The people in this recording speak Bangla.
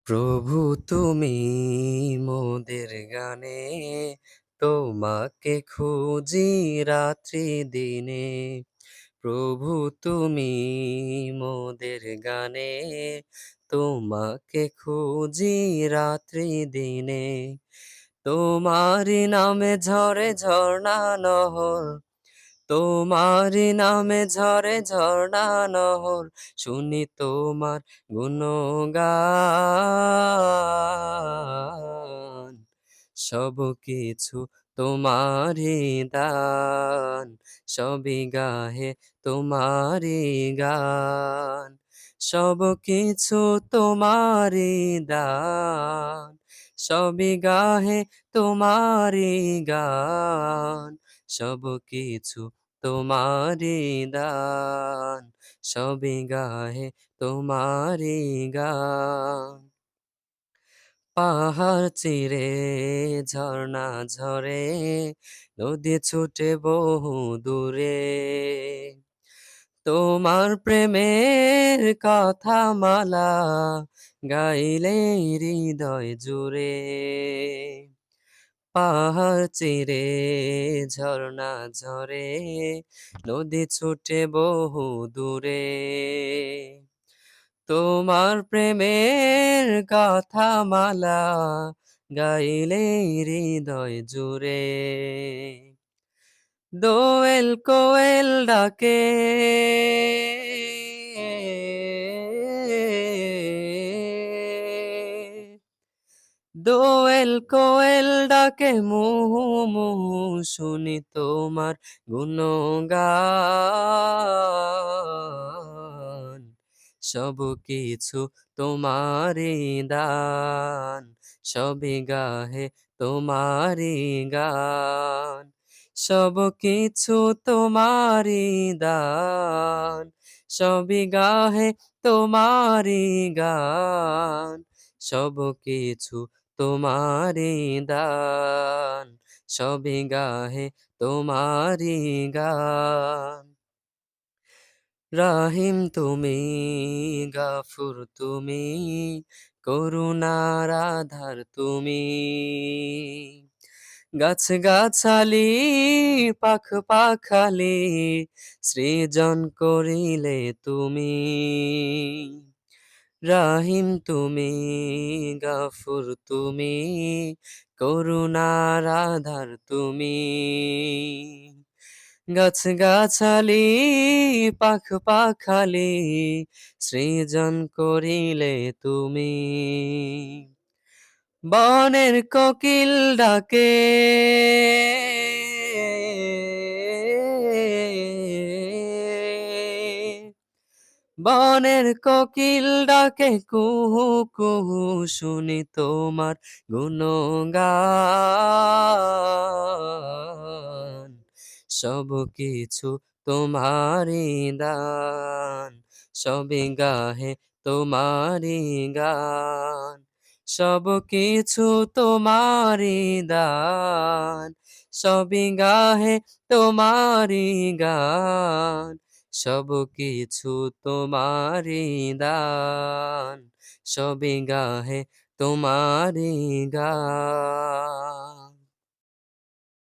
প্রভু তুমি মোদের গানে, তোমাকে খুঁজি রাত্রি দিনে। প্রভু তুমি মোদের গানে, তোমাকে খুঁজি রাত্রি দিনে। তোমারি নামে ঝরে ঝর্ণা নহর, তোমারি নামে ঝরে ঝর্ণা নহর, শুনি তোমার গুণগান। সব কিছু তোমারি দান, সবই গাহে তোমারি গান। সব কিছু তোমারি দান, সবই গাহে তোমারি গান। সব কিছু তোমারি দান, সবই গাহে তোমারি গান। পাহাড় চিরে ঝর্ণা ঝরে, নদী ছুটে বহু দূরে। তোমার প্রেমের কথা মালা, গাইলে হৃদয় জুড়ে। পাহাড় চিরে ঝর্ণা ঝরে, নদী ছুটে বহু দূরে। তোমার প্রেমের কথা মালা, গাইলে হৃদয় জুড়ে। দোয়েল কোয়েল ডাকে, দোয়েল কোয়েল ডাকে মুহু মুহু, শুনি তোমার গুণগান। সব কিছু তোমারি দান, সবই গাহে তোমারি গান। সব কিছু তোমারি দান, সবই গাহে তোমারি গান। সব কিছু তোমারি দান, সবই গাহে তোমারি গান। রাহিম তুমি, গাফুর তুমি, করুণার আধার তুমি। গাছ গাছালি পাখ পাখালি, সৃজন করিলে তুমি। রাহিম তুমি, গাফুর তুমি, করুণার আধার তুমি। গাছ গাছালি পাখ পাখালি, সৃজন করিলে তুমি। বনের কোকিল ডাকে, বনের কোকিল ডাকে কুহু কুহু, শুনি তোমার গুণগান। সব কিছু তোমারি দান, সবই গাহে তোমারি গান। সব কিছু তোমারি দান, সবই গাহে তোমারি গান। সব কিছু তোমারি দান, সবই গাহে তোমারি গান।